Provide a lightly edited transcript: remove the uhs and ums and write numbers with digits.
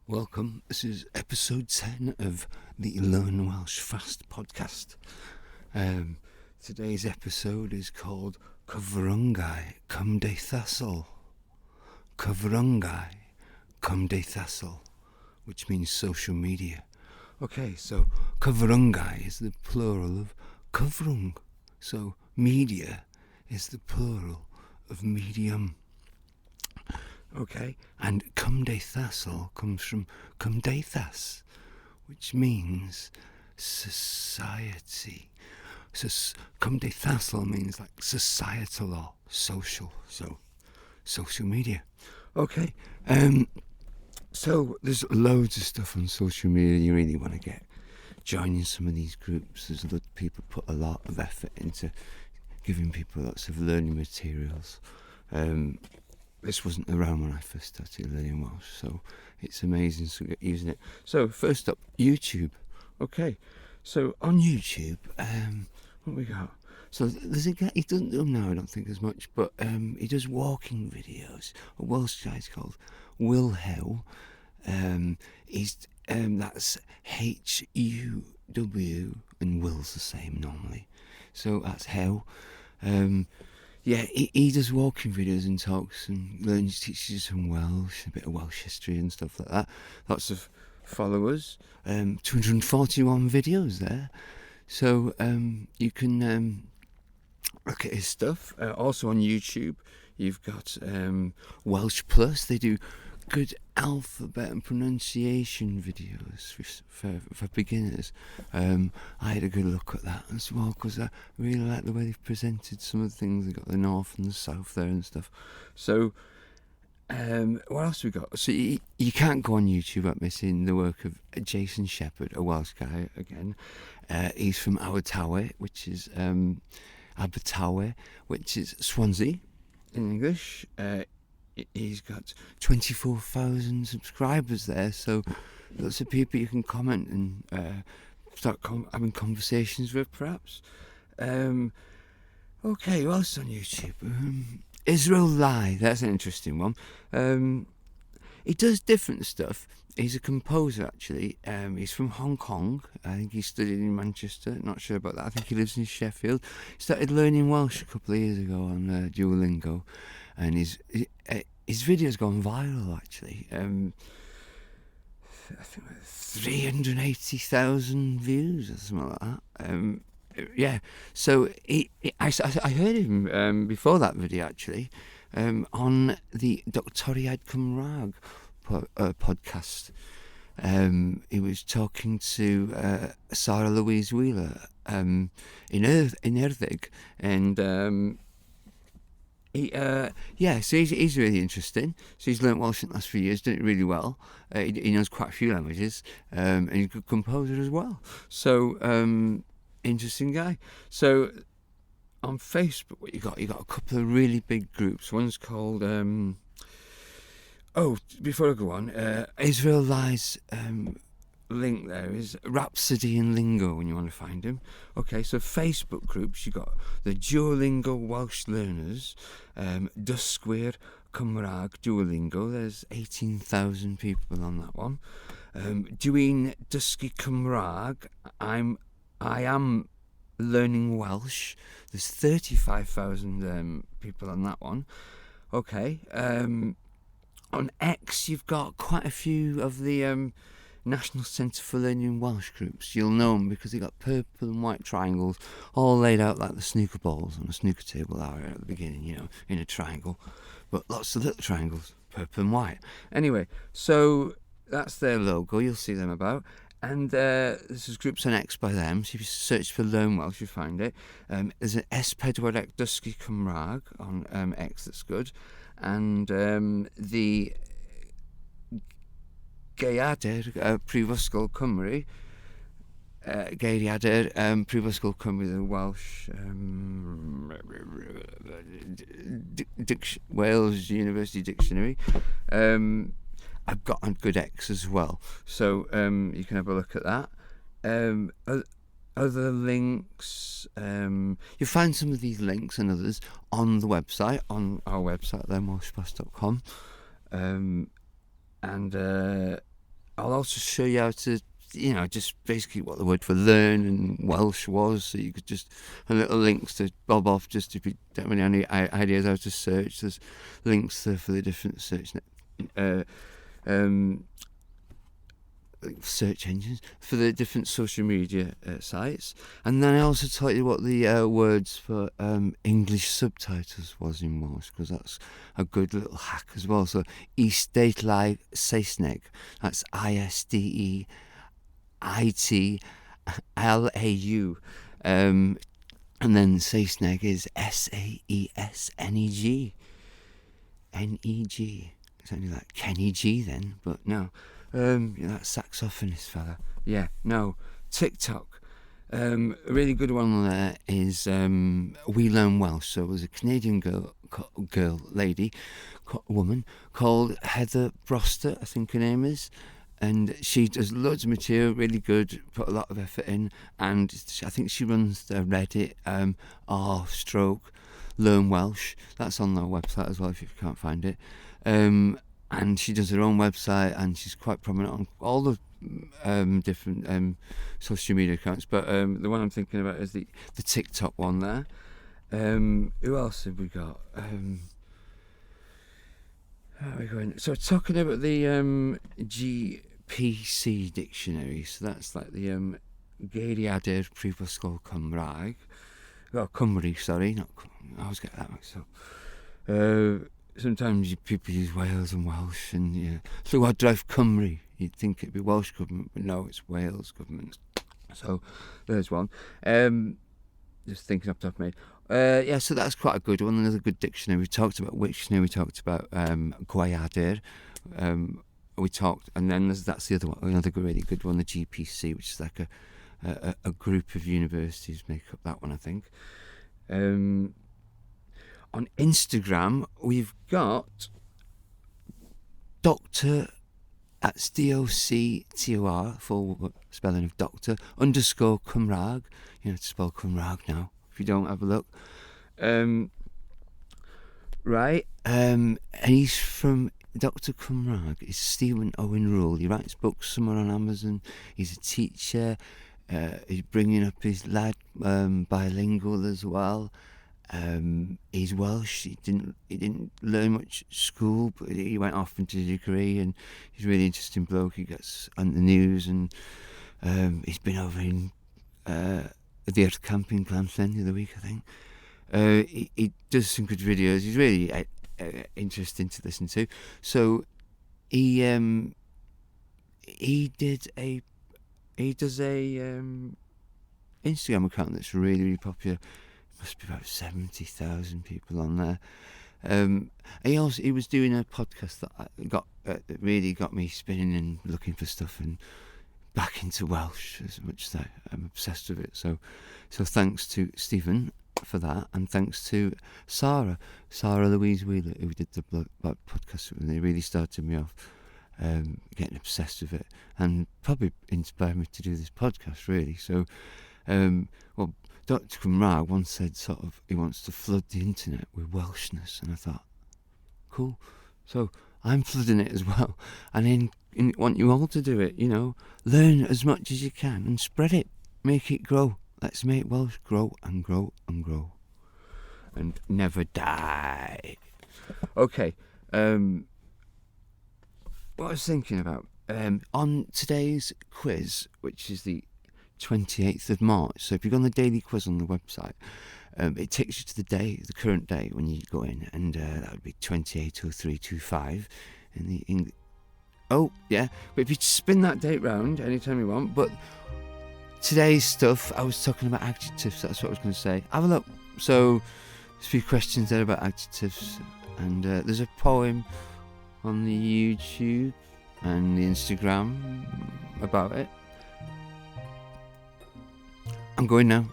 Welcome. This is episode 10 of the Learn Welsh Fast podcast. Today's episode is called Cyfryngau Cymdeithasol. Cyfryngau Cymdeithasol, which means social media. Okay, so cyfryngau is the plural of cyfrwng. So media is the plural of medium. Okay, and cymdeithasol comes from cymdeithas, which means society. So cymdeithasol means like societal or social, so social media. Okay, so there's loads of stuff on social media you really want to get joining some of these groups. There's a lot of people put a lot of effort into giving people lots of learning materials. This wasn't around when I first started learning Welsh, so it's amazing to get using it. So first up, YouTube. Okay, so on YouTube, what we got? So there's a guy, he doesn't do them now, I don't think as much, but he does walking videos. A Welsh guy's called 𝕏. That's H-U-W, and Will's the same normally. So that's 𝕏. Yeah, he does walking videos and talks and teaches you some Welsh, a bit of Welsh history and stuff like that. Lots of followers, 241 videos there. So you can look at his stuff. Also on YouTube, you've got Welsh Plus. They do good alphabet and pronunciation videos for beginners. I had a good look at that as well because I really like the way they've presented some of the things. They've got the north and the south there and stuff. So what else we got? So you can't go on YouTube without missing the work of Jason Shepherd, a Welsh guy again. He's from Abertawe, which is Swansea in English. He's got 24,000 subscribers there, so lots of people you can comment and start having conversations with, perhaps. Okay, what else on YouTube? Isdeitlau, that's an interesting one. He does different stuff. He's a composer, actually. He's from Hong Kong. I think he studied in Manchester. Not sure about that. I think he lives in Sheffield. He started learning Welsh a couple of years ago on Duolingo, and his video's gone viral, actually. I think 380,000 views or something like that. Yeah, so I heard him before that video, actually, on the Doctoriaid Cymraeg podcast. He was talking to Sara, Louise Wheeler in Erddig, and so he's really interesting. So he's learnt Welsh in the last few years, done it really well. He knows quite a few languages, and he's a good composer as well. So interesting guy. So on Facebook, what you got a couple of really big groups. One's called before I go on, Isdeitlau link there is Rhapsody In Lingo when you want to find him. Okay, so Facebook groups, you got the Duolingo Welsh learners, Dysgu Cymraeg Duolingo. There's 18,000 people on that one. Doing Dysgu Cymraeg, I am learning Welsh. There's 35,000 people on that one. Okay. On X, you've got quite a few of the National Centre for Learning Welsh groups. You'll know them because they've got purple and white triangles all laid out like the snooker balls on a snooker table area at the beginning, in a triangle. But lots of little triangles, purple and white. Anyway, so that's their logo. You'll see them about. And this is groups on X by them. So if you search for Learn Welsh, you find it. There's an S4C Dysgu Cymraeg on X that's good. And the Geiriaidur Prifysgol Cymru, Geiriaidur Prifysgol Cymru, the Welsh Wales University Dictionary. I've got on good X as well, so you can have a look at that. Other links, you'll find some of these links and others on the website, on our website, learnwelshplus.com. And I'll also show you how to, just basically what the word for learn in Welsh was, so you could just, and little links to bob off just if you don't really have any ideas how to search. There's links there for the different search engines, for the different social media sites. And then I also taught you what the words for English subtitles was in Welsh, because that's a good little hack as well. So Isdeitlau Saesneg, that's Isdeitlau, and then Saesneg is Saesneg, Neg. It's only like Kenny G then, but no. That saxophonist fella. Yeah, no. TikTok. A really good one there is We Learn Welsh. So it was a Canadian woman called Heather Broster, I think her name is. And she does loads of material, really good, put a lot of effort in. And I think she runs the Reddit, r/Learn Welsh. That's on their website as well if you can't find it. And she does her own website, and she's quite prominent on all the different social media accounts. But the one I'm thinking about is the TikTok one there. Who else have we got? How are we going? So talking about the GPC dictionary. So that's like the Geiriaidur Prifysgol Cymraeg. Oh, Cymru, sorry. I always get that mixed up. Sometimes people use Wales and Welsh, and Llywodraeth Cymru. You'd think it'd be Welsh government, but no, it's Wales government. So there's one. Just thinking off the top of my head. So that's quite a good one. Another good dictionary. We talked about Wiktionary. We talked about Geiriaidur. We talked, and then that's the other one. Another really good one, the GPC, which is like a group of universities make up that one, I think. On Instagram, we've got Doctor, that's DOCTOR, full spelling of Doctor, _ Cymraeg. You know how to spell Cymraeg now, if you don't have a look. Right, and he's from Dr. Cymraeg, is Stephen Owen Rule. He writes books somewhere on Amazon. He's a teacher. He's bringing up his lad bilingual as well. He's Welsh. He didn't learn much at school, but he went off into a degree, and he's a really interesting bloke. He gets on the news, and he's been over in the Earth Camping Glanflyn the other week, I think. He does some good videos. He's really interesting to listen to. So he does a Instagram account that's really, really popular. Must be about 70,000 people on there. He was doing a podcast that really got me spinning and looking for stuff and back into Welsh as much as I'm obsessed with it. So thanks to Stephen for that, and thanks to Sara Louise Wheeler, who did the podcast with me. They really started me off getting obsessed with it, and probably inspired me to do this podcast, really. So, Dr. Cymraeg once said sort of he wants to flood the internet with Welshness, and I thought, cool. So I'm flooding it as well, and I want you all to do it. Learn as much as you can and spread it, make it grow. Let's make Welsh grow and grow and grow, and never die. Okay. What I was thinking about on today's quiz, which is the 28th of March. So if you go on the daily quiz on the website, it takes you to the current day when you go in, and that would be 280325 in the English. Oh yeah, but if you spin that date round anytime you want. But today's stuff, I was talking about adjectives. That's what I was going to say. Have a look. So there's a few questions there about adjectives, and there's a poem on the YouTube and the Instagram about it. I'm going now.